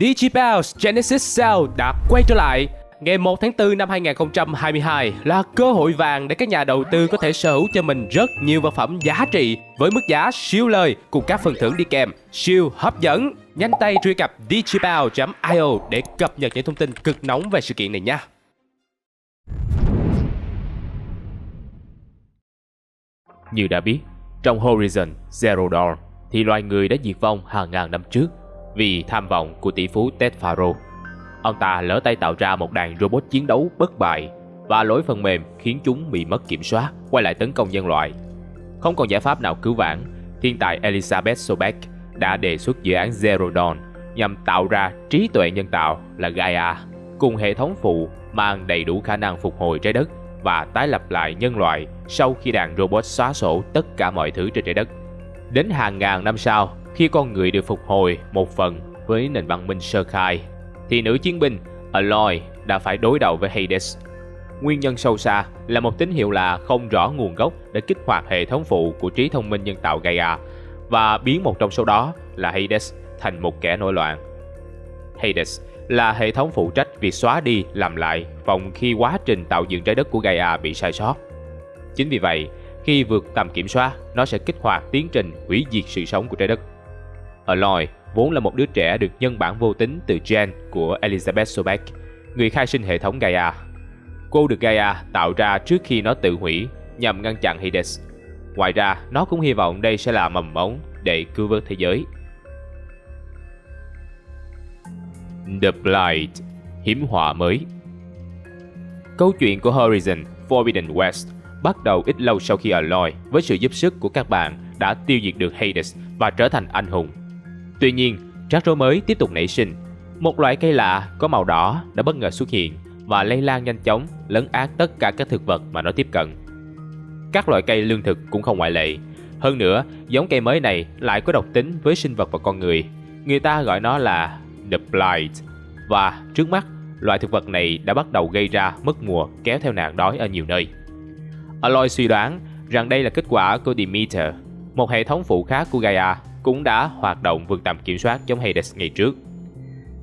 Digibounce Genesis Cell đã quay trở lại. Ngày 1 tháng 4 năm 2022 là cơ hội vàng để các nhà đầu tư có thể sở hữu cho mình rất nhiều vật phẩm giá trị với mức giá siêu lời cùng các phần thưởng đi kèm siêu hấp dẫn. Nhanh tay truy cập digibounce.io để cập nhật những thông tin cực nóng về sự kiện này nha. Như đã biết, trong Horizon Zero Dawn thì loài người đã diệt vong hàng ngàn năm trước vì tham vọng của tỷ phú Ted Faro. Ông ta lỡ tay tạo ra một đàn robot chiến đấu bất bại và lỗi phần mềm khiến chúng bị mất kiểm soát, quay lại tấn công nhân loại. Không còn giải pháp nào cứu vãn, thiên tài Elizabeth Sobeck đã đề xuất dự án Zero Dawn nhằm tạo ra trí tuệ nhân tạo là Gaia cùng hệ thống phụ mang đầy đủ khả năng phục hồi trái đất và tái lập lại nhân loại sau khi đàn robot xóa sổ tất cả mọi thứ trên trái đất. Đến hàng ngàn năm sau, khi con người được phục hồi một phần với nền văn minh sơ khai, thì nữ chiến binh Aloy đã phải đối đầu với Hades. Nguyên nhân sâu xa là một tín hiệu lạ không rõ nguồn gốc đã kích hoạt hệ thống phụ của trí thông minh nhân tạo Gaia và biến một trong số đó là Hades thành một kẻ nổi loạn. Hades là hệ thống phụ trách việc xóa đi làm lại vòng khi quá trình tạo dựng trái đất của Gaia bị sai sót. Chính vì vậy, khi vượt tầm kiểm soát, nó sẽ kích hoạt tiến trình hủy diệt sự sống của trái đất. Aloy vốn là một đứa trẻ được nhân bản vô tính từ gen của Elizabeth Sobeck, người khai sinh hệ thống Gaia. Cô được Gaia tạo ra trước khi nó tự hủy nhằm ngăn chặn Hades. Ngoài ra, nó cũng hy vọng đây sẽ là mầm mống để cứu vớt thế giới. The Blight, hiểm họa mới. Câu chuyện của Horizon Forbidden West bắt đầu ít lâu sau khi Aloy với sự giúp sức của các bạn đã tiêu diệt được Hades và trở thành anh hùng. Tuy nhiên, rắc rối mới tiếp tục nảy sinh. Một loại cây lạ có màu đỏ đã bất ngờ xuất hiện và lây lan nhanh chóng, lấn át tất cả các thực vật mà nó tiếp cận. Các loại cây lương thực cũng không ngoại lệ. Hơn nữa, giống cây mới này lại có độc tính với sinh vật và con người. Người ta gọi nó là The Blight. Và trước mắt, loại thực vật này đã bắt đầu gây ra mất mùa kéo theo nạn đói ở nhiều nơi. Aloy suy đoán rằng đây là kết quả của Demeter, một hệ thống phụ khác của Gaia cũng đã hoạt động vượt tầm kiểm soát giống Hades ngày trước.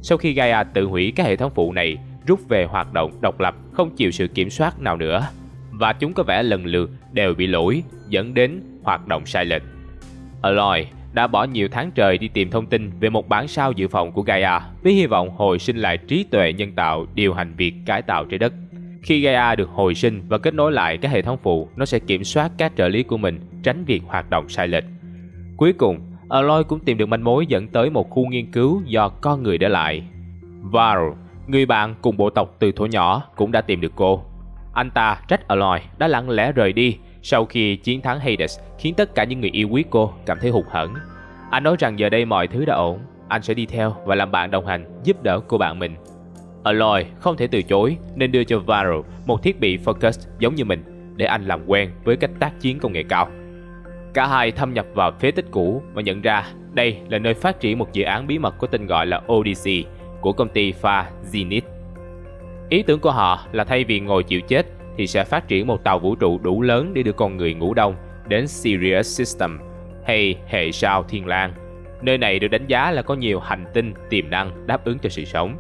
Sau khi Gaia tự hủy các hệ thống phụ này, rút về hoạt động độc lập không chịu sự kiểm soát nào nữa, và chúng có vẻ lần lượt đều bị lỗi dẫn đến hoạt động sai lệch. Aloy đã bỏ nhiều tháng trời đi tìm thông tin về một bản sao dự phòng của Gaia với hy vọng hồi sinh lại trí tuệ nhân tạo điều hành việc cải tạo trái đất. Khi Gaia được hồi sinh và kết nối lại các hệ thống phụ, nó sẽ kiểm soát các trợ lý của mình, tránh việc hoạt động sai lệch. Cuối cùng, Aloy cũng tìm được manh mối dẫn tới một khu nghiên cứu do con người để lại. Varl, người bạn cùng bộ tộc từ thuở nhỏ, cũng đã tìm được cô. Anh ta trách Aloy đã lặng lẽ rời đi sau khi chiến thắng Hades khiến tất cả những người yêu quý cô cảm thấy hụt hẫng. Anh nói rằng giờ đây mọi thứ đã ổn, anh sẽ đi theo và làm bạn đồng hành, giúp đỡ cô bạn mình. Aloy không thể từ chối nên đưa cho Varl một thiết bị Focus giống như mình để anh làm quen với cách tác chiến công nghệ cao. Cả hai thâm nhập vào phế tích cũ và nhận ra đây là nơi phát triển một dự án bí mật có tên gọi là Odyssey của công ty Far Zenith. Ý tưởng của họ là thay vì ngồi chịu chết thì sẽ phát triển một tàu vũ trụ đủ lớn để đưa con người ngủ đông đến Sirius System hay hệ sao Thiên Lang. Nơi này được đánh giá là có nhiều hành tinh tiềm năng đáp ứng cho sự sống.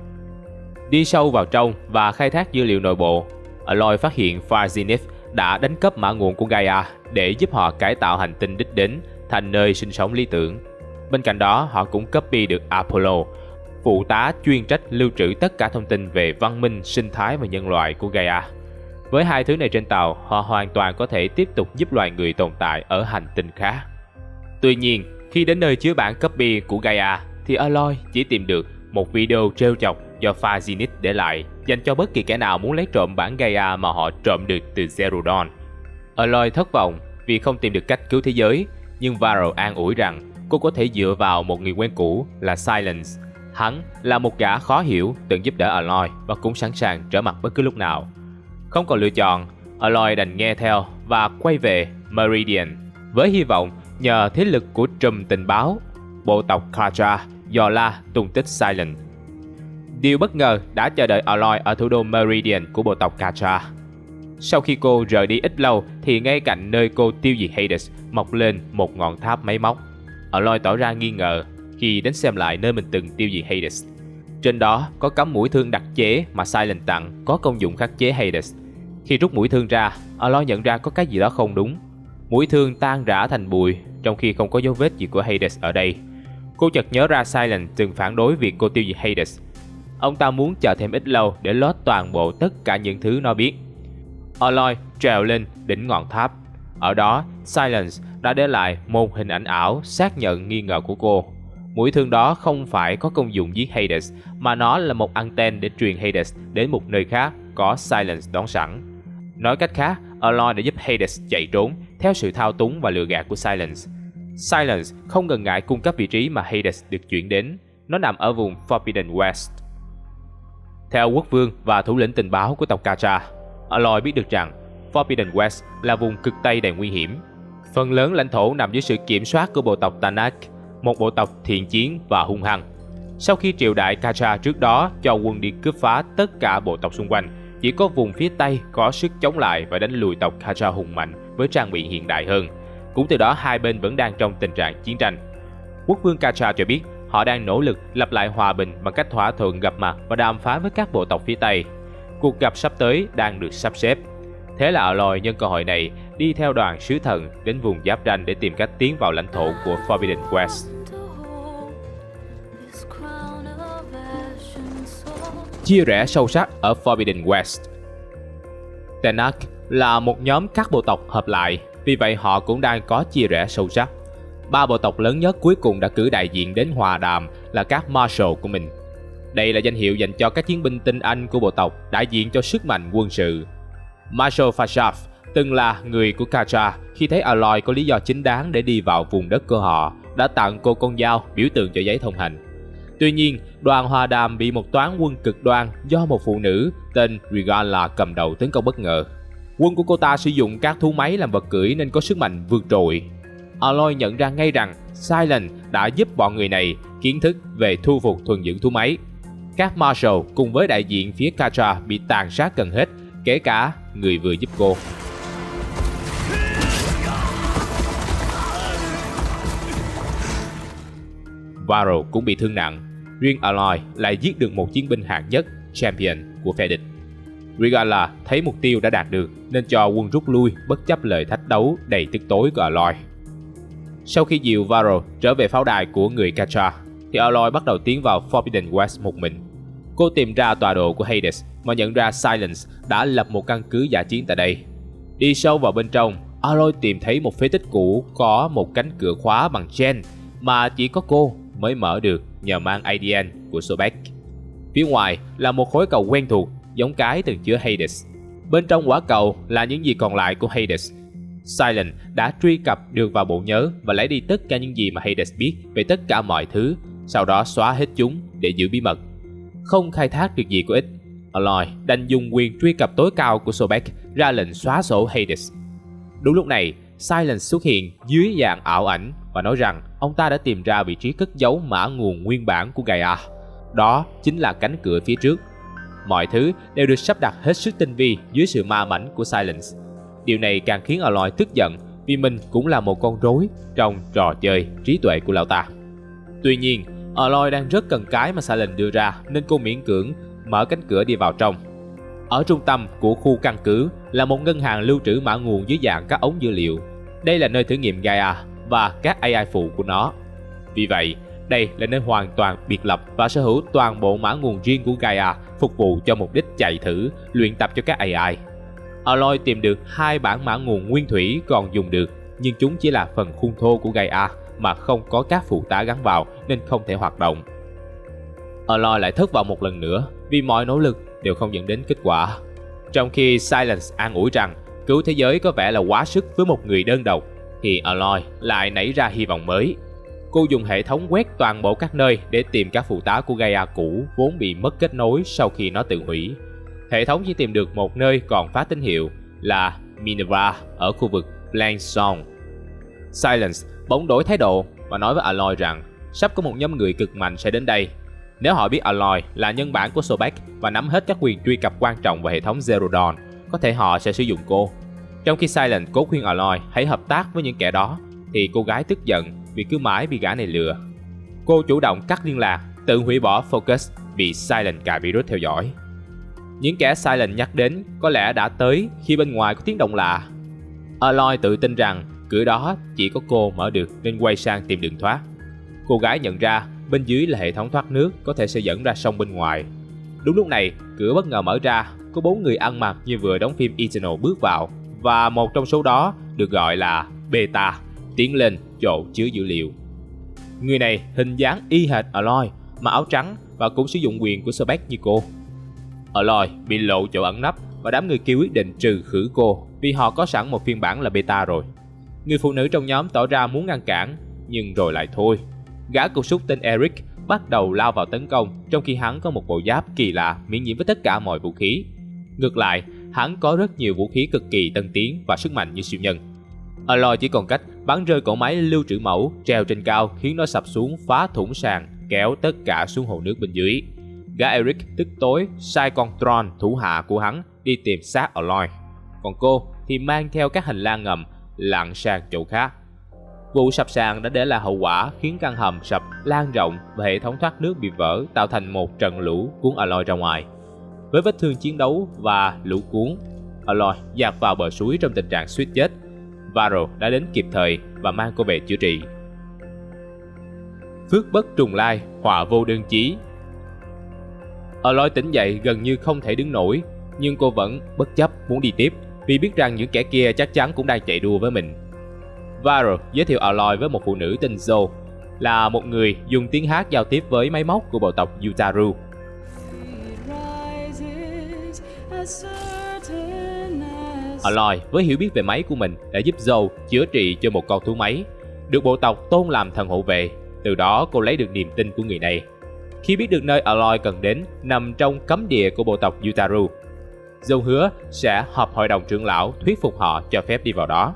Đi sâu vào trong và khai thác dữ liệu nội bộ, Aloy phát hiện Far Zenith đã đánh cắp mã nguồn của Gaia để giúp họ cải tạo hành tinh đích đến thành nơi sinh sống lý tưởng. Bên cạnh đó, họ cũng copy được Apollo, phụ tá chuyên trách lưu trữ tất cả thông tin về văn minh, sinh thái và nhân loại của Gaia. Với hai thứ này trên tàu, họ hoàn toàn có thể tiếp tục giúp loài người tồn tại ở hành tinh khác. Tuy nhiên, khi đến nơi chứa bản copy của Gaia, thì Aloy chỉ tìm được một video trêu chọc do Far Zenith để lại, dành cho bất kỳ kẻ nào muốn lấy trộm bản Gaia mà họ trộm được từ Zero Dawn. Aloy thất vọng vì không tìm được cách cứu thế giới, nhưng Varl an ủi rằng cô có thể dựa vào một người quen cũ là Silence. Hắn là một gã khó hiểu từng giúp đỡ Aloy và cũng sẵn sàng trở mặt bất cứ lúc nào. Không còn lựa chọn, Aloy đành nghe theo và quay về Meridian với hy vọng nhờ thế lực của trùm tình báo bộ tộc Katra dò la tung tích Silence. Điều bất ngờ đã chờ đợi Aloy ở thủ đô Meridian của bộ tộc Katra. Sau khi cô rời đi ít lâu thì ngay cạnh nơi cô tiêu diệt Hades mọc lên một ngọn tháp máy móc. Aloy tỏ ra nghi ngờ khi đến xem lại nơi mình từng tiêu diệt Hades. Trên đó có cắm mũi thương đặc chế mà Silence tặng, có công dụng khắc chế Hades. Khi rút mũi thương ra, Aloy nhận ra có cái gì đó không đúng. Mũi thương tan rã thành bụi, trong khi không có dấu vết gì của Hades ở đây. Cô chợt nhớ ra Silence từng phản đối việc cô tiêu diệt Hades. Ông ta muốn chờ thêm ít lâu để lót toàn bộ tất cả những thứ nó biết. Aloy trèo lên đỉnh ngọn tháp. Ở đó, Silence đã để lại một hình ảnh ảo xác nhận nghi ngờ của cô. Mũi thương đó không phải có công dụng giết Hades, mà nó là một anten để truyền Hades đến một nơi khác có Silence đón sẵn. Nói cách khác, Aloy đã giúp Hades chạy trốn theo sự thao túng và lừa gạt của Silence. Silence không ngần ngại cung cấp vị trí mà Hades được chuyển đến. Nó nằm ở vùng Forbidden West. Theo quốc vương và thủ lĩnh tình báo của tộc Kacha, Aloy biết được rằng Forbidden West là vùng cực Tây đầy nguy hiểm. Phần lớn lãnh thổ nằm dưới sự kiểm soát của bộ tộc Tanak, một bộ tộc thiện chiến và hung hăng. Sau khi triều đại Kacha trước đó cho quân đi cướp phá tất cả bộ tộc xung quanh, chỉ có vùng phía Tây có sức chống lại và đánh lùi tộc Kacha hùng mạnh với trang bị hiện đại hơn. Cũng từ đó hai bên vẫn đang trong tình trạng chiến tranh. Quốc vương Kacha cho biết họ đang nỗ lực lập lại hòa bình bằng cách thỏa thuận gặp mặt và đàm phán với các bộ tộc phía Tây. Cuộc gặp sắp tới đang được sắp xếp. Thế là Aloy nhân cơ hội này đi theo đoàn sứ thần đến vùng giáp ranh để tìm cách tiến vào lãnh thổ của Forbidden West. Chia rẽ sâu sắc ở Forbidden West. Tanak là một nhóm các bộ tộc hợp lại, vì vậy họ cũng đang có chia rẽ sâu sắc. Ba bộ tộc lớn nhất cuối cùng đã cử đại diện đến hòa đàm là các Marshal của mình. Đây là danh hiệu dành cho các chiến binh tinh anh của bộ tộc, đại diện cho sức mạnh quân sự. Marshal Fashaf từng là người của Kacha, khi thấy Aloy có lý do chính đáng để đi vào vùng đất của họ, đã tặng cô con dao biểu tượng cho giấy thông hành. Tuy nhiên, đoàn hòa đàm bị một toán quân cực đoan do một phụ nữ tên Regala cầm đầu tấn công bất ngờ. Quân của cô ta sử dụng các thú máy làm vật cưỡi nên có sức mạnh vượt trội. Aloy nhận ra ngay rằng Silence đã giúp bọn người này kiến thức về thu phục thuần dưỡng thú máy. Các Marshal cùng với đại diện phía Kacha bị tàn sát gần hết, kể cả người vừa giúp cô. Varro cũng bị thương nặng. Riêng Aloy lại giết được một chiến binh hạng nhất, Champion của phe địch. Regala thấy mục tiêu đã đạt được nên cho quân rút lui bất chấp lời thách đấu đầy tức tối của Aloy. Sau khi dìu Varro trở về pháo đài của người Kacha, thì Aloy bắt đầu tiến vào Forbidden West một mình. Cô tìm ra tọa độ của Hades mà nhận ra Silence đã lập một căn cứ dã chiến tại đây. Đi sâu vào bên trong, Aloy tìm thấy một phế tích cũ có một cánh cửa khóa bằng gen mà chỉ có cô mới mở được nhờ mang ADN của Sobek. Phía ngoài là một khối cầu quen thuộc, giống cái từng chứa Hades. Bên trong quả cầu là những gì còn lại của Hades. Silence đã truy cập được vào bộ nhớ và lấy đi tất cả những gì mà Hades biết về tất cả mọi thứ, sau đó xóa hết chúng để giữ bí mật. Không khai thác được gì có ích, Aloy đành dùng quyền truy cập tối cao của Sobek ra lệnh xóa sổ Hades. Đúng lúc này, Silence xuất hiện dưới dạng ảo ảnh và nói rằng ông ta đã tìm ra vị trí cất giấu mã nguồn nguyên bản của Gaia. Đó chính là cánh cửa phía trước. Mọi thứ đều được sắp đặt hết sức tinh vi dưới sự ma mãnh của Silence. Điều này càng khiến Aloy tức giận vì mình cũng là một con rối trong trò chơi trí tuệ của lão ta. Tuy nhiên, Aloy đang rất cần cái mà Silence đưa ra nên cô miễn cưỡng mở cánh cửa đi vào trong. Ở trung tâm của khu căn cứ là một ngân hàng lưu trữ mã nguồn dưới dạng các ống dữ liệu. Đây là nơi thử nghiệm Gaia và các AI phụ của nó. Vì vậy, đây là nơi hoàn toàn biệt lập và sở hữu toàn bộ mã nguồn riêng của Gaia phục vụ cho mục đích chạy thử, luyện tập cho các AI. Aloy tìm được 2 bản mã nguồn nguyên thủy còn dùng được, nhưng chúng chỉ là phần khuôn thô của Gaia mà không có các phụ tá gắn vào nên không thể hoạt động. Aloy lại thất vọng một lần nữa vì mọi nỗ lực đều không dẫn đến kết quả. Trong khi Silence an ủi rằng cứu thế giới có vẻ là quá sức với một người đơn độc, thì Aloy lại nảy ra hy vọng mới. Cô dùng hệ thống quét toàn bộ các nơi để tìm các phụ tá của Gaia cũ vốn bị mất kết nối sau khi nó tự hủy. Hệ thống chỉ tìm được một nơi còn phát tín hiệu là Minerva ở khu vực Blanksong. Silence bỗng đổi thái độ và nói với Aloy rằng sắp có một nhóm người cực mạnh sẽ đến đây. Nếu họ biết Aloy là nhân bản của Sobek và nắm hết các quyền truy cập quan trọng vào hệ thống Zero Dawn, có thể họ sẽ sử dụng cô. Trong khi Silence cố khuyên Aloy hãy hợp tác với những kẻ đó, thì cô gái tức giận vì cứ mãi bị gã này lừa. Cô chủ động cắt liên lạc, tự hủy bỏ Focus bị Silent cài virus theo dõi. Những kẻ Silent nhắc đến có lẽ đã tới khi bên ngoài có tiếng động lạ. Aloy tự tin rằng cửa đó chỉ có cô mở được nên quay sang tìm đường thoát. Cô gái nhận ra bên dưới là hệ thống thoát nước có thể sẽ dẫn ra sông bên ngoài. Đúng lúc này, cửa bất ngờ mở ra, có 4 người ăn mặc như vừa đóng phim Eternal bước vào, và một trong số đó được gọi là Beta, tiến lên chỗ chứa dữ liệu. Người này hình dáng y hệt Aloy, mặc áo trắng và cũng sử dụng quyền của Spec như cô. Aloy bị lộ chỗ ẩn nấp và đám người kia quyết định trừ khử cô vì họ có sẵn một phiên bản là Beta rồi. Người phụ nữ trong nhóm tỏ ra muốn ngăn cản, nhưng rồi lại thôi. Gã cục súc tên Eric bắt đầu lao vào tấn công, trong khi hắn có một bộ giáp kỳ lạ miễn nhiễm với tất cả mọi vũ khí. Ngược lại, hắn có rất nhiều vũ khí cực kỳ tân tiến và sức mạnh như siêu nhân. Aloy chỉ còn cách bắn rơi cỗ máy lưu trữ mẫu treo trên cao, khiến nó sập xuống phá thủng sàn, kéo tất cả xuống hồ nước bên dưới. Gã Eric tức tối sai con Tron thủ hạ của hắn đi tìm xác Aloy, còn cô thì mang theo các hành lang ngầm lặn sang chỗ khác. Vụ sập sàn đã để lại hậu quả khiến căn hầm sập lan rộng và hệ thống thoát nước bị vỡ, tạo thành một trận lũ cuốn Aloy ra ngoài. Với vết thương chiến đấu và lũ cuốn, Aloy dạt vào bờ suối trong tình trạng suýt chết. Varro đã đến kịp thời và mang cô về chữa trị. Phước bất trùng lai, họa vô đơn chí. Aloy tỉnh dậy gần như không thể đứng nổi, nhưng cô vẫn bất chấp muốn đi tiếp vì biết rằng những kẻ kia chắc chắn cũng đang chạy đua với mình. Varro giới thiệu Aloy với một phụ nữ tên Zoe, là một người dùng tiếng hát giao tiếp với máy móc của bộ tộc Yutaru. Aloy với hiểu biết về máy của mình đã giúp Zoe chữa trị cho một con thú máy, được bộ tộc tôn làm thần hộ vệ. Từ đó cô lấy được niềm tin của người này. Khi biết được nơi Aloy cần đến nằm trong cấm địa của bộ tộc Yutaru, Zoe hứa sẽ họp hội đồng trưởng lão thuyết phục họ cho phép đi vào đó.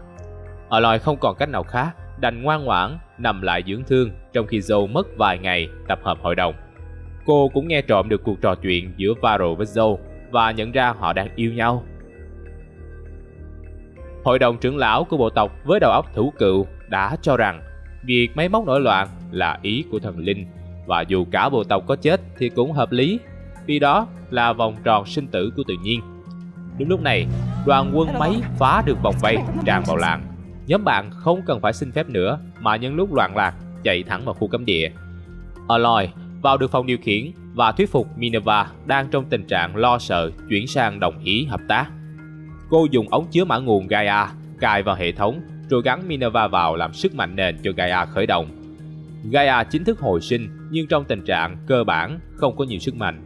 Aloy không còn cách nào khác, đành ngoan ngoãn nằm lại dưỡng thương, trong khi Zoe mất vài ngày tập hợp hội đồng. Cô cũng nghe trộm được cuộc trò chuyện giữa Varro với Zoe và nhận ra họ đang yêu nhau. Hội đồng trưởng lão của bộ tộc với đầu óc thủ cựu đã cho rằng việc máy móc nổi loạn là ý của thần linh, và dù cả bộ tộc có chết thì cũng hợp lý, vì đó là vòng tròn sinh tử của tự nhiên. Đúng lúc này, đoàn quân máy phá được vòng vây tràn vào làng. Nhóm bạn không cần phải xin phép nữa mà nhân lúc loạn lạc chạy thẳng vào khu cấm địa. Aloy vào được phòng điều khiển và thuyết phục Minerva đang trong tình trạng lo sợ chuyển sang đồng ý hợp tác. Cô dùng ống chứa mã nguồn Gaia cài vào hệ thống rồi gắn Minerva vào làm sức mạnh nền cho Gaia khởi động. Gaia chính thức hồi sinh nhưng trong tình trạng cơ bản không có nhiều sức mạnh.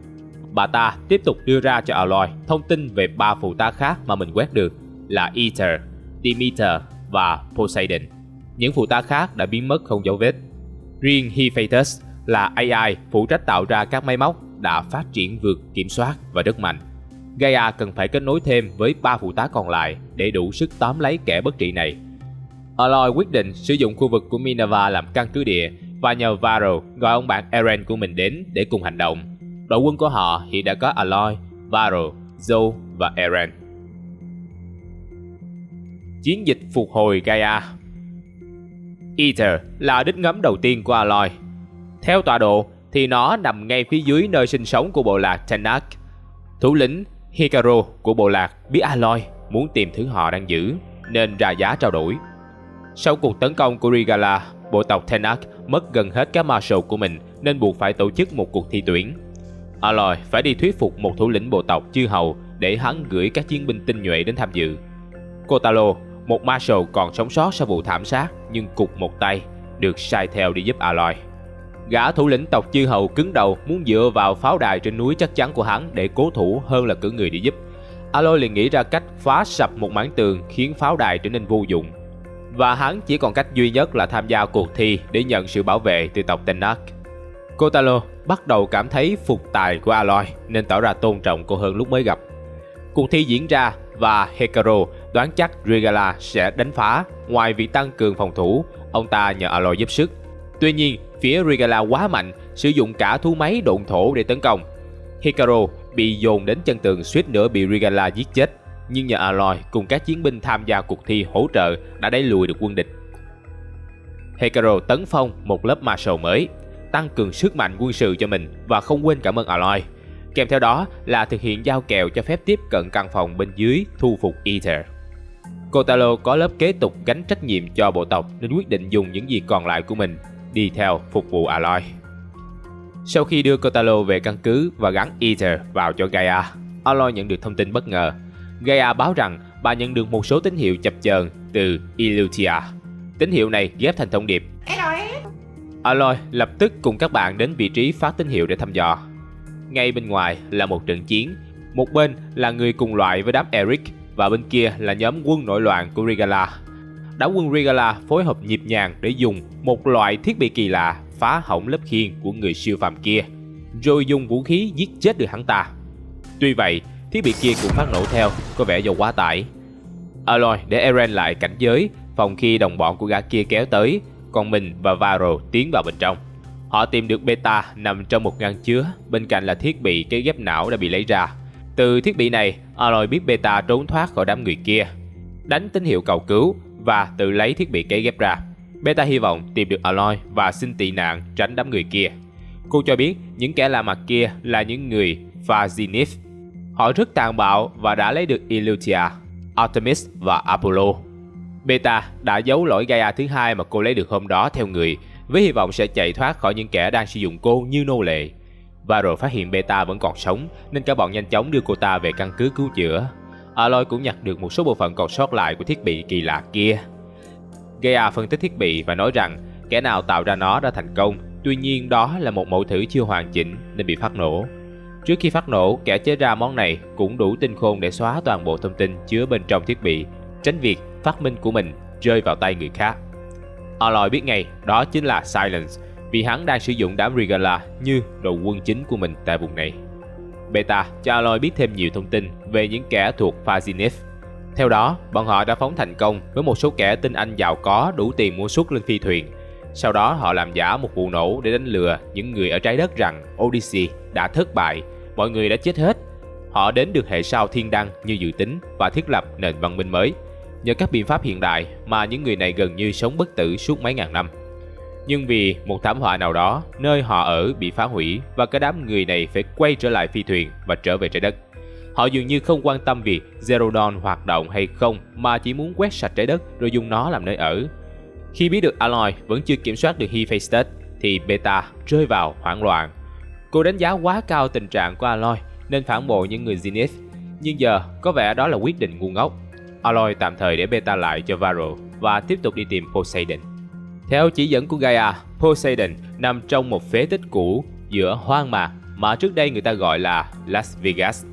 Bà ta tiếp tục đưa ra cho Aloy thông tin về 3 phụ tá khác mà mình quét được là Aether, Demeter và Poseidon. Những phụ tá khác đã biến mất không dấu vết. Riêng Hephaestus là AI phụ trách tạo ra các máy móc đã phát triển vượt kiểm soát và rất mạnh. Gaia cần phải kết nối thêm với 3 phụ tá còn lại để đủ sức tóm lấy kẻ bất trị này. Aloy quyết định sử dụng khu vực của Minerva làm căn cứ địa và nhờ Varro gọi ông bạn Eren của mình đến để cùng hành động. Đội quân của họ hiện đã có Aloy, Varro, Zoe và Eren. Chiến dịch phục hồi Gaia. Aether là đích ngắm đầu tiên của Aloy. Theo tọa độ thì nó nằm ngay phía dưới nơi sinh sống của bộ lạc Tenak. Thủ lĩnh Hikaru của bộ lạc biết Aloy muốn tìm thứ họ đang giữ nên ra giá trao đổi. Sau cuộc tấn công của Regala, bộ tộc Tenak mất gần hết các marshal của mình nên buộc phải tổ chức một cuộc thi tuyển. Aloy phải đi thuyết phục một thủ lĩnh bộ tộc chư hầu để hắn gửi các chiến binh tinh nhuệ đến tham dự. Kotaro, một marshal còn sống sót sau vụ thảm sát nhưng cụt một tay, được sai theo đi giúp Aloy. Gã thủ lĩnh tộc chư hầu cứng đầu muốn dựa vào pháo đài trên núi chắc chắn của hắn để cố thủ hơn là cử người đi giúp. Aloy liền nghĩ ra cách phá sập một mảng tường khiến pháo đài trở nên vô dụng. Và hắn chỉ còn cách duy nhất là tham gia cuộc thi để nhận sự bảo vệ từ tộc Tenak. Kotaro bắt đầu cảm thấy phục tài của Aloy nên tỏ ra tôn trọng cô hơn lúc mới gặp. Cuộc thi diễn ra và Hikaru đoán chắc Regala sẽ đánh phá. Ngoài việc tăng cường phòng thủ, ông ta nhờ Aloy giúp sức. Tuy nhiên, phía Regala quá mạnh, sử dụng cả thú máy độn thổ để tấn công. Hikaru bị dồn đến chân tường suýt nữa bị Regala giết chết, nhưng nhờ Aloy cùng các chiến binh tham gia cuộc thi hỗ trợ đã đẩy lùi được quân địch. Hikaru tấn phong một lớp marshal mới. tăng cường sức mạnh quân sự cho mình và không quên cảm ơn Aloy. Kèm theo đó là thực hiện giao kèo cho phép tiếp cận căn phòng bên dưới thu phục Aether. Kotaro có lớp kế tục gánh trách nhiệm cho bộ tộc nên quyết định dùng những gì còn lại của mình đi theo phục vụ Aloy. Sau khi đưa Kotaro về căn cứ và gắn Aether vào cho Gaia, Aloy nhận được thông tin bất ngờ. Gaia báo rằng bà nhận được một số tín hiệu chập chờn từ Ilutia. Tín hiệu này ghép thành thông điệp. Aloy lập tức cùng các bạn đến vị trí phát tín hiệu để thăm dò. Ngay bên ngoài là một trận chiến. Một bên là người cùng loại với đám Eric và bên kia là nhóm quân nổi loạn của Regalla. Đám quân Regalla phối hợp nhịp nhàng để dùng một loại thiết bị kỳ lạ phá hỏng lớp khiên của người siêu phàm kia, rồi dùng vũ khí giết chết được hắn ta. Tuy vậy, thiết bị kia cũng phát nổ theo, có vẻ do quá tải. Aloy để Eren lại cảnh giới, phòng khi đồng bọn của gã kia kéo tới, còn mình và Varro tiến vào bên trong. Họ tìm được Beta nằm trong một ngăn chứa, bên cạnh là thiết bị cấy ghép não đã bị lấy ra. Từ thiết bị này, Aloy biết Beta trốn thoát khỏi đám người kia, đánh tín hiệu cầu cứu và tự lấy thiết bị cấy ghép ra. Beta hy vọng tìm được Aloy và xin tị nạn tránh đám người kia. Cô cho biết những kẻ lạ mặt kia là những người Pha Zenith. Họ rất tàn bạo và đã lấy được Ilutia, Artemis và Apollo. Beta đã giấu lỗi Gaia thứ hai mà cô lấy được hôm đó theo người, với hy vọng sẽ chạy thoát khỏi những kẻ đang sử dụng cô như nô lệ. Varro phát hiện Beta vẫn còn sống nên cả bọn nhanh chóng đưa cô ta về căn cứ cứu chữa. Aloy cũng nhặt được một số bộ phận còn sót lại của thiết bị kỳ lạ kia. Gaia phân tích thiết bị và nói rằng kẻ nào tạo ra nó đã thành công, tuy nhiên đó là một mẫu thử chưa hoàn chỉnh nên bị phát nổ. Trước khi phát nổ, kẻ chế ra món này cũng đủ tinh khôn để xóa toàn bộ thông tin chứa bên trong thiết bị, tránh việc phát minh của mình rơi vào tay người khác. Aloy biết ngay đó chính là Silence, vì hắn đang sử dụng đám Regalla như đội quân chính của mình tại vùng này. Beta cho Aloy biết thêm nhiều thông tin về những kẻ thuộc Pha Zenith. Theo đó, bọn họ đã phóng thành công với một số kẻ tinh anh giàu có đủ tiền mua suất lên phi thuyền. Sau đó họ làm giả một vụ nổ để đánh lừa những người ở trái đất rằng Odyssey đã thất bại, mọi người đã chết hết. Họ đến được hệ sao thiên đăng như dự tính và thiết lập nền văn minh mới. Nhờ các biện pháp hiện đại mà những người này gần như sống bất tử suốt mấy ngàn năm. Nhưng vì một thảm họa nào đó, nơi họ ở bị phá hủy và cả đám người này phải quay trở lại phi thuyền và trở về trái đất. Họ dường như không quan tâm việc Zero Dawn hoạt động hay không mà chỉ muốn quét sạch trái đất rồi dùng nó làm nơi ở. Khi biết được Aloy vẫn chưa kiểm soát được Hephaestus thì Beta rơi vào hoảng loạn. Cô đánh giá quá cao tình trạng của Aloy nên phản bội những người Zenith, nhưng giờ có vẻ đó là quyết định ngu ngốc. Aloy tạm thời để Beta lại cho Varro và tiếp tục đi tìm Poseidon. Theo chỉ dẫn của Gaia, Poseidon nằm trong một phế tích cũ giữa hoang mạc mà trước đây người ta gọi là Las Vegas.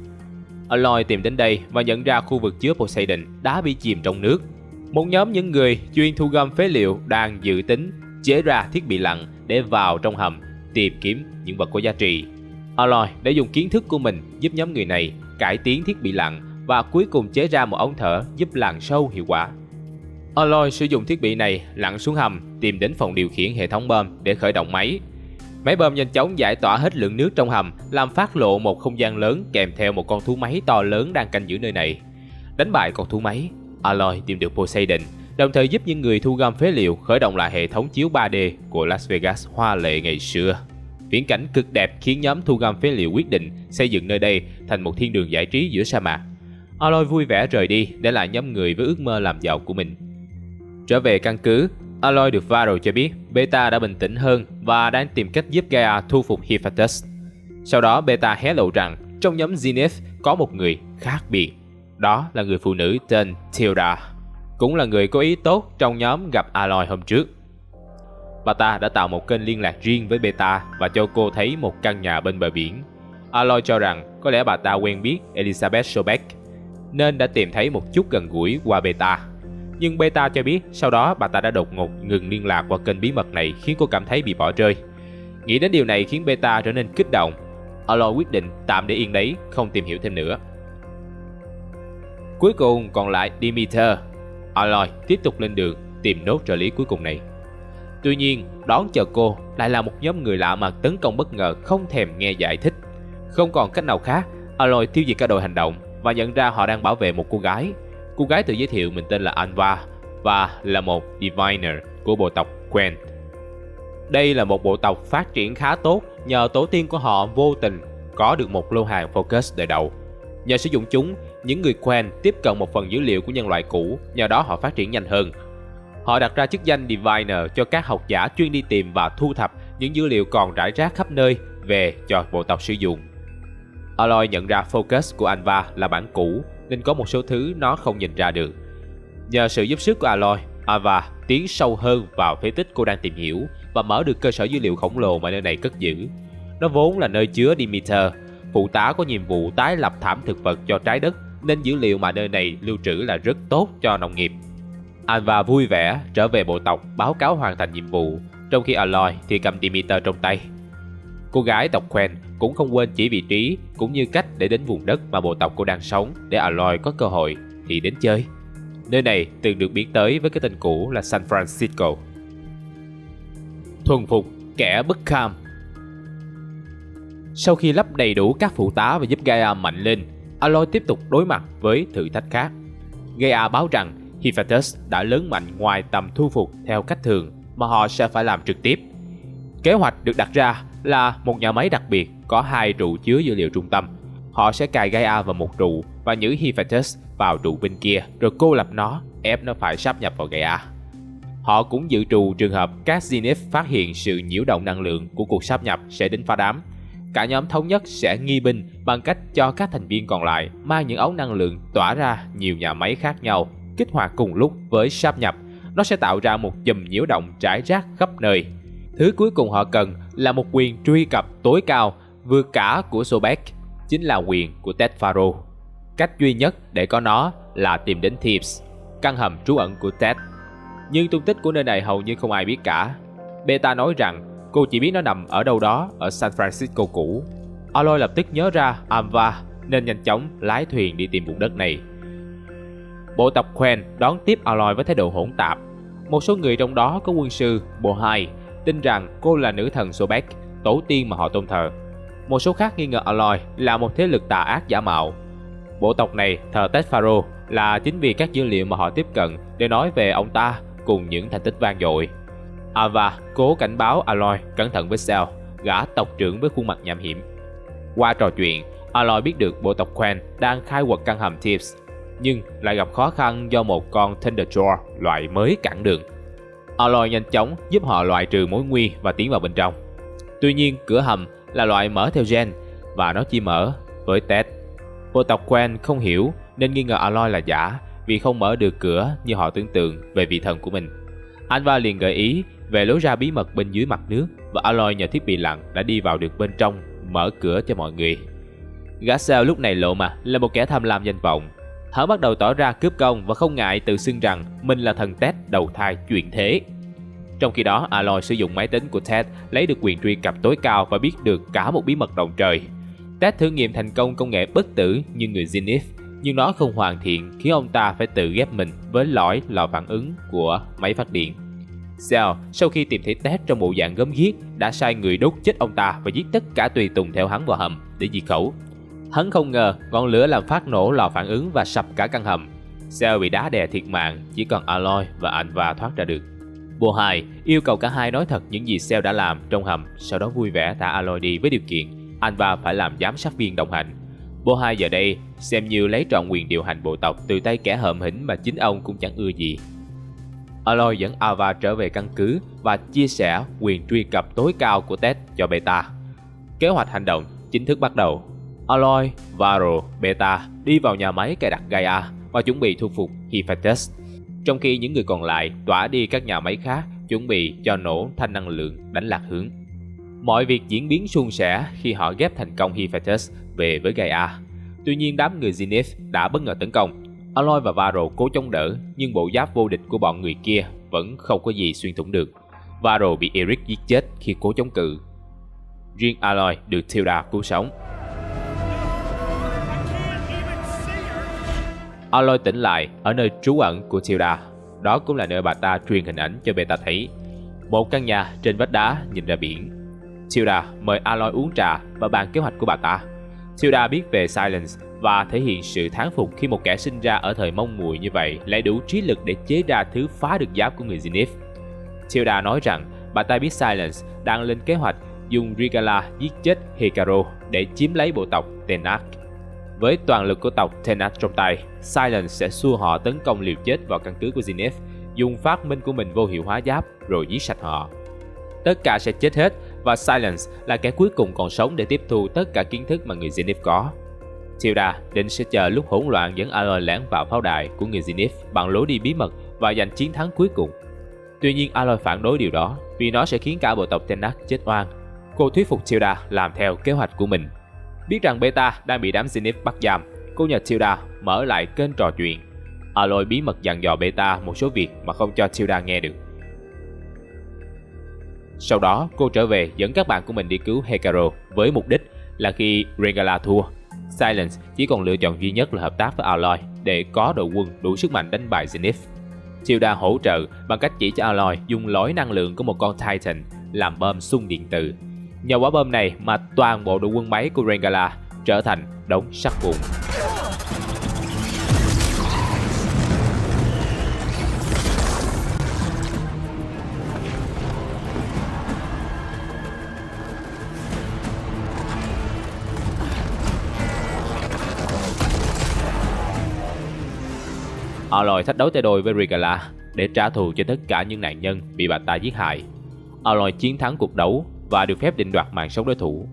Aloy tìm đến đây và nhận ra khu vực chứa Poseidon đã bị chìm trong nước. Một nhóm những người chuyên thu gom phế liệu đang dự tính chế ra thiết bị lặn để vào trong hầm tìm kiếm những vật có giá trị. Aloy đã dùng kiến thức của mình giúp nhóm người này cải tiến thiết bị lặn và cuối cùng chế ra một ống thở giúp lặn sâu hiệu quả. Aloy sử dụng thiết bị này lặn xuống hầm, tìm đến phòng điều khiển hệ thống bơm để khởi động máy. Máy bơm nhanh chóng giải tỏa hết lượng nước trong hầm, làm phát lộ một không gian lớn kèm theo một con thú máy to lớn đang canh giữ nơi này. Đánh bại con thú máy, Aloy tìm được Poseidon, đồng thời giúp những người thu gom phế liệu khởi động lại hệ thống chiếu 3D của Las Vegas hoa lệ ngày xưa. Viễn cảnh cực đẹp khiến nhóm thu gom phế liệu quyết định xây dựng nơi đây thành một thiên đường giải trí giữa sa mạc. Aloy vui vẻ rời đi để lại nhóm người với ước mơ làm giàu của mình. Trở về căn cứ, Aloy được Varro cho biết Beta đã bình tĩnh hơn và đang tìm cách giúp Gaia thu phục Hephaestus. Sau đó Beta hé lộ rằng trong nhóm Zenith có một người khác biệt. Đó là người phụ nữ tên Tilda, cũng là người có ý tốt trong nhóm gặp Aloy hôm trước. Bà ta đã tạo một kênh liên lạc riêng với Beta và cho cô thấy một căn nhà bên bờ biển. Aloy cho rằng có lẽ bà ta quen biết Elizabeth Sobeck nên đã tìm thấy một chút gần gũi qua Beta. Nhưng Beta cho biết sau đó bà ta đã đột ngột ngừng liên lạc qua kênh bí mật này khiến cô cảm thấy bị bỏ rơi. Nghĩ đến điều này khiến Beta trở nên kích động. Aloy quyết định tạm để yên đấy, không tìm hiểu thêm nữa. Cuối cùng còn lại Demeter. Aloy tiếp tục lên đường tìm nốt trợ lý cuối cùng này. Tuy nhiên, đón chờ cô lại là một nhóm người lạ mặt tấn công bất ngờ không thèm nghe giải thích. Không còn cách nào khác, Aloy tiêu diệt cả đội hành động và nhận ra họ đang bảo vệ một cô gái. Cô gái tự giới thiệu mình tên là Anva và là một Diviner của bộ tộc Quen. Đây là một bộ tộc phát triển khá tốt nhờ tổ tiên của họ vô tình có được một lô hàng Focus đời đầu. Nhờ sử dụng chúng, những người Quen tiếp cận một phần dữ liệu của nhân loại cũ, nhờ đó họ phát triển nhanh hơn. Họ đặt ra chức danh Diviner cho các học giả chuyên đi tìm và thu thập những dữ liệu còn rải rác khắp nơi về cho bộ tộc sử dụng. Aloy nhận ra Focus của Alva là bản cũ nên có một số thứ nó không nhìn ra được. Nhờ sự giúp sức của Aloy, Alva tiến sâu hơn vào phế tích cô đang tìm hiểu và mở được cơ sở dữ liệu khổng lồ mà nơi này cất giữ. Nó vốn là nơi chứa Demeter, phụ tá có nhiệm vụ tái lập thảm thực vật cho trái đất, nên dữ liệu mà nơi này lưu trữ là rất tốt cho nông nghiệp. Alva vui vẻ trở về bộ tộc báo cáo hoàn thành nhiệm vụ, trong khi Aloy thì cầm Demeter trong tay. Cô gái tộc Quen cũng không quên chỉ vị trí cũng như cách để đến vùng đất mà bộ tộc cô đang sống để Aloy có cơ hội thì đến chơi. Nơi này từng được biến tới với cái tên cũ là San Francisco. Thuần phục kẻ bất kham. Sau khi lắp đầy đủ các phụ tá và giúp Gaia mạnh lên, Aloy tiếp tục đối mặt với thử thách khác. Gaia báo rằng Hephaestus đã lớn mạnh ngoài tầm thu phục theo cách thường mà họ sẽ phải làm trực tiếp. Kế hoạch được đặt ra là một nhà máy đặc biệt có 2 trụ chứa dữ liệu trung tâm. Họ sẽ cài Gaia vào một trụ và nhử Hephaestus vào trụ bên kia, rồi cô lập nó, ép nó phải sáp nhập vào Gaia. Họ cũng dự trù trường hợp các Zenith phát hiện sự nhiễu động năng lượng của cuộc sáp nhập sẽ đến phá đám. Cả nhóm thống nhất sẽ nghi binh bằng cách cho các thành viên còn lại mang những ống năng lượng tỏa ra nhiều nhà máy khác nhau, kích hoạt cùng lúc với sáp nhập. Nó sẽ tạo ra một chùm nhiễu động rải rác khắp nơi. Thứ cuối cùng họ cần là một quyền truy cập tối cao vượt cả của Sobek, chính là quyền của Ted Faro. Cách duy nhất để có nó là tìm đến Thebes, căn hầm trú ẩn của Ted. Nhưng tung tích của nơi này hầu như không ai biết cả. Beta nói rằng cô chỉ biết nó nằm ở đâu đó ở San Francisco cũ. Aloy lập tức nhớ ra Alva nên nhanh chóng lái thuyền đi tìm vùng đất này. Bộ tộc Quen đón tiếp Aloy với thái độ hỗn tạp. Một số người trong đó có quân sư Bohai tin rằng cô là nữ thần Sobek, tổ tiên mà họ tôn thờ. Một số khác nghi ngờ Aloy là một thế lực tà ác giả mạo. Bộ tộc này thờ Ted Faro là chính vì các dữ liệu mà họ tiếp cận để nói về ông ta cùng những thành tích vang dội. Alva cố cảnh báo Aloy cẩn thận với Cell, gã tộc trưởng với khuôn mặt nham hiểm. Qua trò chuyện, Aloy biết được bộ tộc Quen đang khai quật căn hầm Thebes, nhưng lại gặp khó khăn do một con Thunderjaw loại mới cản đường. Aloy nhanh chóng giúp họ loại trừ mối nguy và tiến vào bên trong. Tuy nhiên, cửa hầm là loại mở theo gen và nó chỉ mở với Ted. Bộ tộc Quen không hiểu nên nghi ngờ Aloy là giả vì không mở được cửa như họ tưởng tượng về vị thần của mình. Alva liền gợi ý về lối ra bí mật bên dưới mặt nước và Aloy nhờ thiết bị lặn đã đi vào được bên trong, mở cửa cho mọi người. Garcelle lúc này lộ mặt là một kẻ tham lam danh vọng. Hắn bắt đầu tỏ ra cướp công và không ngại tự xưng rằng mình là thần Ted đầu thai chuyển thế. Trong khi đó, Aloy sử dụng máy tính của Ted lấy được quyền truy cập tối cao và biết được cả một bí mật động trời. Ted thử nghiệm thành công công nghệ bất tử như người Zenith, nhưng nó không hoàn thiện khiến ông ta phải tự ghép mình với lõi lò phản ứng của máy phát điện. Cell, sau khi tìm thấy Ted trong bộ dạng gớm ghiếc, đã sai người đốt chết ông ta và giết tất cả tùy tùng theo hắn vào hầm để diệt khẩu. Hắn không ngờ ngọn lửa làm phát nổ lò phản ứng và sập cả căn hầm. Cell bị đá đè thiệt mạng, chỉ còn Aloy và Alva thoát ra được. Bohai yêu cầu cả hai nói thật những gì Cell đã làm trong hầm, sau đó vui vẻ thả Aloy đi với điều kiện Alva phải làm giám sát viên đồng hành. Bohai giờ đây xem như lấy trọn quyền điều hành bộ tộc từ tay kẻ hợm hĩnh mà chính ông cũng chẳng ưa gì. Aloy dẫn Alva trở về căn cứ và chia sẻ quyền truy cập tối cao của Ted cho Beta. Kế hoạch hành động chính thức bắt đầu. Aloy, Varro, Beta đi vào nhà máy cài đặt Gaia và chuẩn bị thu phục Hephaestus, trong khi những người còn lại tỏa đi các nhà máy khác chuẩn bị cho nổ thanh năng lượng đánh lạc hướng. Mọi việc diễn biến suôn sẻ khi họ ghép thành công Hephaestus về với Gaia. Tuy nhiên, đám người Zenith đã bất ngờ tấn công. Aloy và Varro cố chống đỡ, nhưng bộ giáp vô địch của bọn người kia vẫn không có gì xuyên thủng được. Varro bị Eric giết chết khi cố chống cự. Riêng Aloy được Tilda cứu sống. Aloy tỉnh lại ở nơi trú ẩn của Tilda. Đó cũng là nơi bà ta truyền hình ảnh cho Beta thấy. Một căn nhà trên vách đá nhìn ra biển. Tilda mời Aloy uống trà và bàn kế hoạch của bà ta. Tilda biết về Silence và thể hiện sự thán phục khi một kẻ sinh ra ở thời mông muội như vậy lại đủ trí lực để chế ra thứ phá được giáp của người Zenith. Tilda nói rằng bà ta biết Silence đang lên kế hoạch dùng Regalla giết chết Hekarro để chiếm lấy bộ tộc Tenakth. Với toàn lực của tộc Tenakth trong tay, Silence sẽ xua họ tấn công liều chết vào căn cứ của Zenith, dùng phát minh của mình vô hiệu hóa giáp rồi giết sạch họ. Tất cả sẽ chết hết và Silence là kẻ cuối cùng còn sống để tiếp thu tất cả kiến thức mà người Zenith có. Tilda định sẽ chờ lúc hỗn loạn dẫn Aloy lẻn vào pháo đài của người Zenith bằng lối đi bí mật và giành chiến thắng cuối cùng. Tuy nhiên Aloy phản đối điều đó vì nó sẽ khiến cả bộ tộc Tenakth chết oan. Cô thuyết phục Tilda làm theo kế hoạch của mình. Biết rằng Beta đang bị đám Zenith bắt giam, cô nhờ Tilda mở lại kênh trò chuyện. Aloy bí mật dặn dò Beta một số việc mà không cho Tilda nghe được. Sau đó cô trở về dẫn các bạn của mình đi cứu Hekarro với mục đích là khi Regalla thua, Silence chỉ còn lựa chọn duy nhất là hợp tác với Aloy để có đội quân đủ sức mạnh đánh bại Zenith. Tilda hỗ trợ bằng cách chỉ cho Aloy dùng lõi năng lượng của một con Titan làm bom xung điện tử. Nhờ quả bom này mà toàn bộ đội quân máy của Regalla trở thành đống sắt vụn. Aloy thách đấu tay đôi với Regalla để trả thù cho tất cả những nạn nhân bị bà ta giết hại. Aloy chiến thắng cuộc đấu và được phép định đoạt mạng sống đối thủ.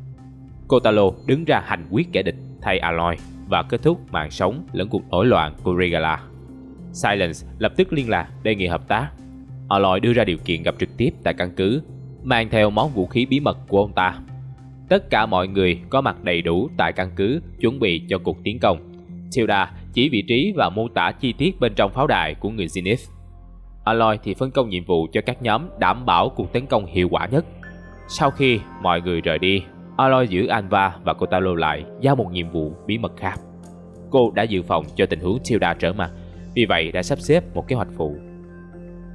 Kotaro đứng ra hành quyết kẻ địch thay Aloy và kết thúc mạng sống lẫn cuộc nổi loạn của Regalla. Silence lập tức liên lạc đề nghị hợp tác. Aloy đưa ra điều kiện gặp trực tiếp tại căn cứ, mang theo món vũ khí bí mật của ông ta. Tất cả mọi người có mặt đầy đủ tại căn cứ chuẩn bị cho cuộc tiến công. Tilda chỉ vị trí và mô tả chi tiết bên trong pháo đài của người Zenith. Aloy thì phân công nhiệm vụ cho các nhóm đảm bảo cuộc tấn công hiệu quả nhất. Sau khi mọi người rời đi, Aloy giữ Alva và Kotaro lại giao một nhiệm vụ bí mật khác. Cô đã dự phòng cho tình huống Tilda trở mặt, vì vậy đã sắp xếp một kế hoạch phụ.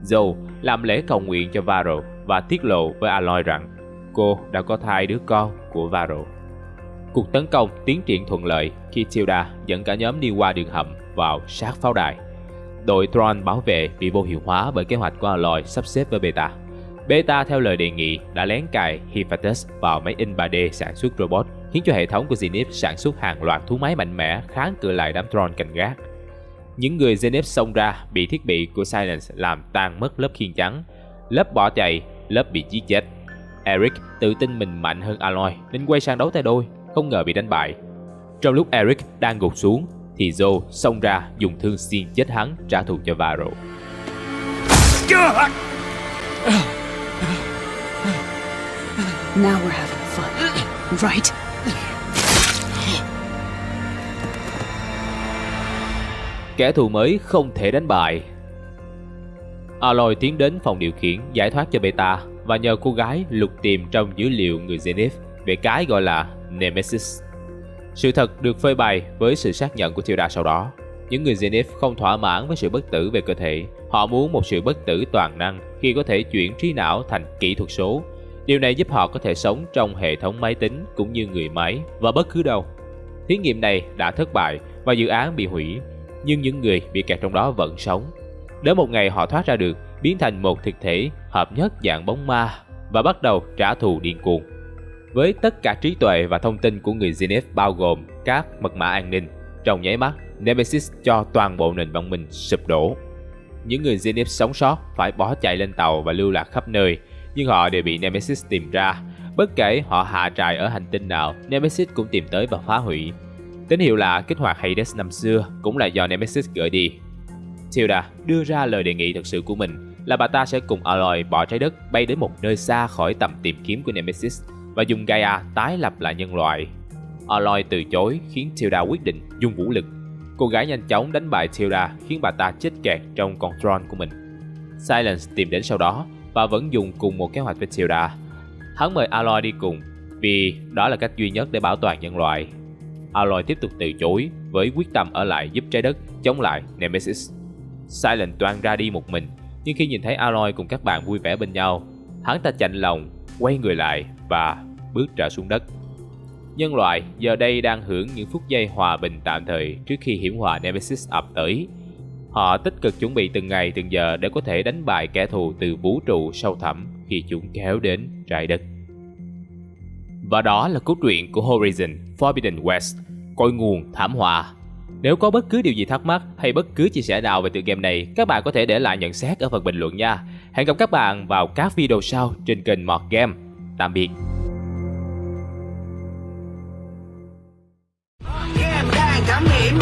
Zoe làm lễ cầu nguyện cho Varro và tiết lộ với Aloy rằng cô đã có thai đứa con của Varro. Cuộc tấn công tiến triển thuận lợi khi Tilda dẫn cả nhóm đi qua đường hầm vào sát pháo đài. Đội Thrawn bảo vệ bị vô hiệu hóa bởi kế hoạch của Aloy sắp xếp với Beta. Beta theo lời đề nghị đã lén cài Hephaestus vào máy in 3D sản xuất robot, khiến cho hệ thống của Zenith sản xuất hàng loạt thú máy mạnh mẽ kháng cự lại đám Thrawn canh gác. Những người Zenith xông ra bị thiết bị của Silence làm tan mất lớp khiên trắng, lớp bỏ chạy, lớp bị giết chết. Eric tự tin mình mạnh hơn Aloy nên quay sang đấu tay đôi, không ngờ bị đánh bại. Trong lúc Eric đang gục xuống thì Zoe xông ra dùng thương xiên chết hắn trả thù cho Varro. Now we're having fun, right? Kẻ thù mới không thể đánh bại. Aloy tiến đến phòng điều khiển giải thoát cho Beta và nhờ cô gái lục tìm trong dữ liệu người Zenith về cái gọi là Nemesis. Sự thật được phơi bày với sự xác nhận của Tilda sau đó. Những người Zenith không thỏa mãn với sự bất tử về cơ thể. Họ muốn một sự bất tử toàn năng khi có thể chuyển trí não thành kỹ thuật số. Điều này giúp họ có thể sống trong hệ thống máy tính cũng như người máy và bất cứ đâu. Thí nghiệm này đã thất bại và dự án bị hủy, nhưng những người bị kẹt trong đó vẫn sống. Đến một ngày họ thoát ra được, biến thành một thực thể hợp nhất dạng bóng ma và bắt đầu trả thù điên cuồng. Với tất cả trí tuệ và thông tin của người Zenith bao gồm các mật mã an ninh, trong nháy mắt, Nemesis cho toàn bộ nền văn minh sụp đổ. Những người Zenith sống sót phải bỏ chạy lên tàu và lưu lạc khắp nơi, nhưng họ đều bị Nemesis tìm ra. Bất kể họ hạ trại ở hành tinh nào, Nemesis cũng tìm tới và phá hủy. Tín hiệu lạ kích hoạt Hades năm xưa cũng là do Nemesis gửi đi. Tilda đưa ra lời đề nghị thực sự của mình là bà ta sẽ cùng Aloy bỏ trái đất bay đến một nơi xa khỏi tầm tìm kiếm của Nemesis và dùng Gaia tái lập lại nhân loại. Aloy từ chối khiến Tilda quyết định dùng vũ lực. Cô gái nhanh chóng đánh bại Tilda khiến bà ta chết kẹt trong con Thrawn của mình. Silence tìm đến sau đó và vẫn dùng cùng một kế hoạch với Tilda. Hắn mời Aloy đi cùng vì đó là cách duy nhất để bảo toàn nhân loại. Aloy tiếp tục từ chối với quyết tâm ở lại giúp trái đất chống lại Nemesis. Silence toan ra đi một mình, nhưng khi nhìn thấy Aloy cùng các bạn vui vẻ bên nhau, hắn ta chạnh lòng, quay người lại và bước trở xuống đất. Nhân loại giờ đây đang hưởng những phút giây hòa bình tạm thời trước khi hiểm họa Nemesis ập tới. Họ tích cực chuẩn bị từng ngày từng giờ để có thể đánh bại kẻ thù từ vũ trụ sâu thẳm khi chúng kéo đến trái đất. Và đó là cốt truyện của Horizon Forbidden West, cội nguồn thảm họa. Nếu có bất cứ điều gì thắc mắc hay bất cứ chia sẻ nào về tựa game này, các bạn có thể để lại nhận xét ở phần bình luận nha. Hẹn gặp các bạn vào các video sau trên kênh Mọt Game. Tạm biệt. Game đang cảm nghiệm